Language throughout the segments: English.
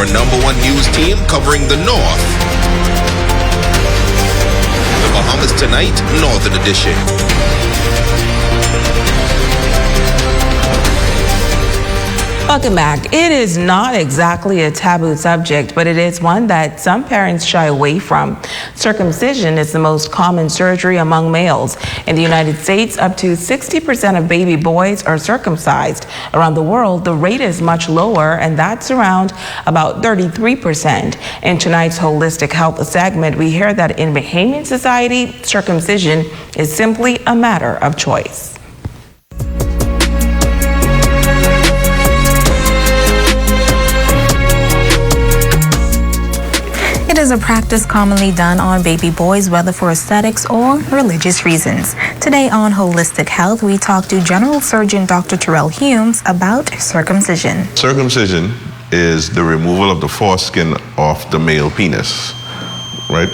your #1 news team covering the North. The Bahamas Tonight, Northern Edition. Welcome back. It is not exactly a taboo subject, but it is one that some parents shy away from. Circumcision is the most common surgery among males. In the United States, up to 60% of baby boys are circumcised. Around the world, the rate is much lower, and that's around about 33%. In tonight's Holistic Health segment, we hear that in Bahamian society, circumcision is simply a matter of choice. It is a practice commonly done on baby boys, whether for aesthetics or religious reasons. Today on Holistic Health, we talk to General Surgeon Dr. Terrell Humes about circumcision. Circumcision is the removal of the foreskin of the male penis, right?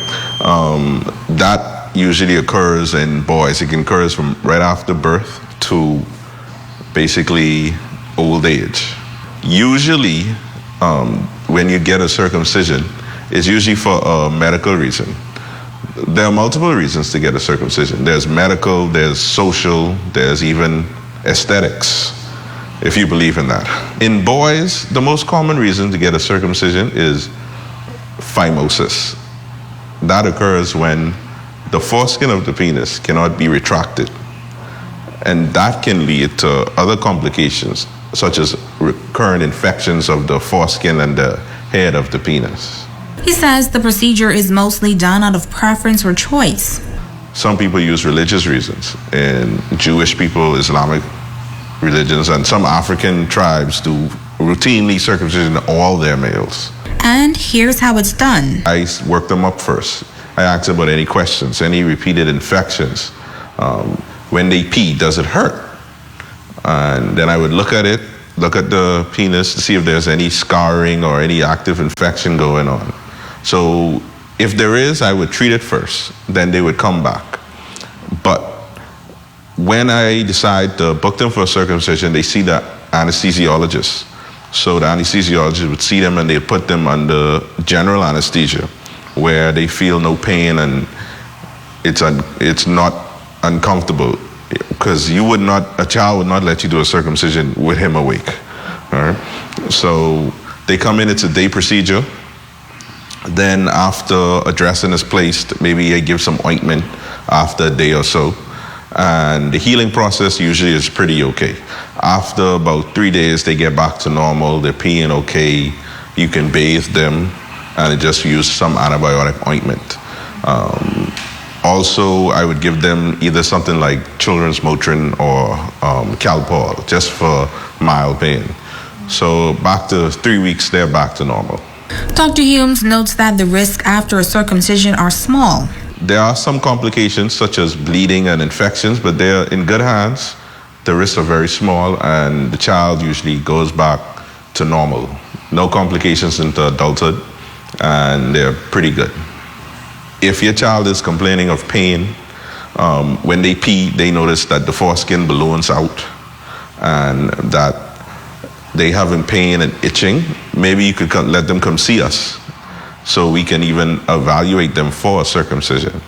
That usually occurs in boys. It can occur from right after birth to basically old age. Usually, when you get a circumcision, it's usually for a medical reason. There are multiple reasons to get a circumcision. There's medical, there's social, there's even aesthetics, if you believe in that. In boys, the most common reason to get a circumcision is phimosis. That occurs when the foreskin of the penis cannot be retracted. And that can lead to other complications, such as recurrent infections of the foreskin and the head of the penis. He says the procedure is mostly done out of preference or choice. Some people use religious reasons, and Jewish people, Islamic religions, and some African tribes do routinely circumcision all their males. And here's how it's done. I work them up first. I ask about any questions, any repeated infections. When they pee, does it hurt? And then I would look at it, look at the penis to see if there's any scarring or any active infection going on. So if there is, I would treat it first, then they would come back. But when I decide to book them for a circumcision, they see the anesthesiologist. So the anesthesiologist would see them and they put them under general anesthesia, where they feel no pain and it's not uncomfortable, because a child would not let you do a circumcision with him awake. All right? So they come in, it's a day procedure. Then after a dressing is placed, maybe I give some ointment after a day or so. And the healing process usually is pretty okay. After about 3 days, they get back to normal, they're peeing okay, you can bathe them, and just use some antibiotic ointment. Also, I would give them either something like children's Motrin or Calpol, just for mild pain. So back to 3 weeks, they're back to normal. Dr. Humes notes that the risks after a circumcision are small. There are some complications such as bleeding and infections, but they're in good hands. The risks are very small, and the child usually goes back to normal. No complications into adulthood, and they're pretty good. If your child is complaining of pain, when they pee, they notice that the foreskin balloons out and that they having pain and itching, maybe you could let them come see us so we can even evaluate them for a circumcision.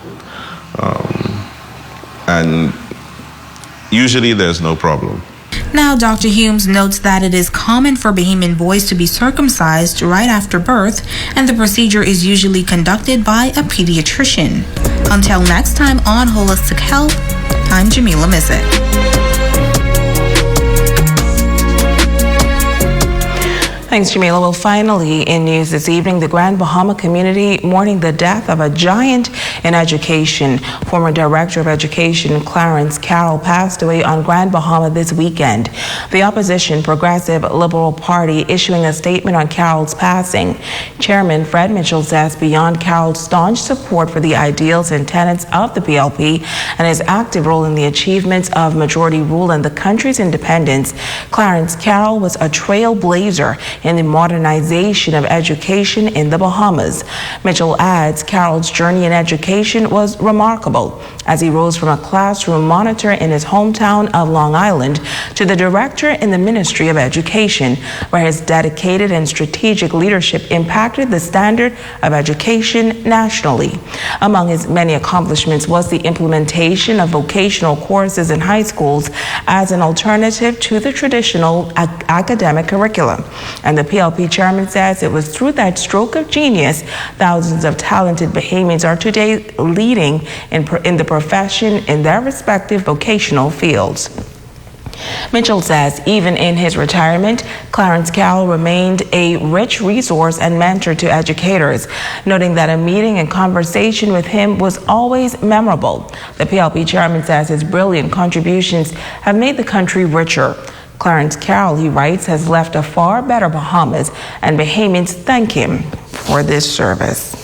And usually there's no problem. Now, Dr. Humes notes that it is common for Bahamian boys to be circumcised right after birth, and the procedure is usually conducted by a pediatrician. Until next time on Holistic Health, I'm Jamila Missick. Thanks, Jamila. Well, finally, in news this evening, the Grand Bahama community mourning the death of a giant in education. Former Director of Education Clarence Carroll passed away on Grand Bahama this weekend. The opposition Progressive Liberal Party issuing a statement on Carroll's passing. Chairman Fred Mitchell says beyond Carroll's staunch support for the ideals and tenets of the PLP and his active role in the achievements of majority rule and the country's independence, Clarence Carroll was a trailblazer. in the modernization of education in the Bahamas. Mitchell adds Carroll's journey in education was remarkable as he rose from a classroom monitor in his hometown of Long Island to the director in the Ministry of Education, where his dedicated and strategic leadership impacted the standard of education nationally. Among his many accomplishments was the implementation of vocational courses in high schools as an alternative to the traditional academic curriculum. And the PLP chairman says it was through that stroke of genius thousands of talented Bahamians are today leading in the profession in their respective vocational fields. Mitchell says even in his retirement, Clarence Carroll remained a rich resource and mentor to educators, noting that a meeting and conversation with him was always memorable. The PLP chairman says his brilliant contributions have made the country richer. Clarence Carroll, he writes, has left a far better Bahamas, and Bahamians thank him for this service.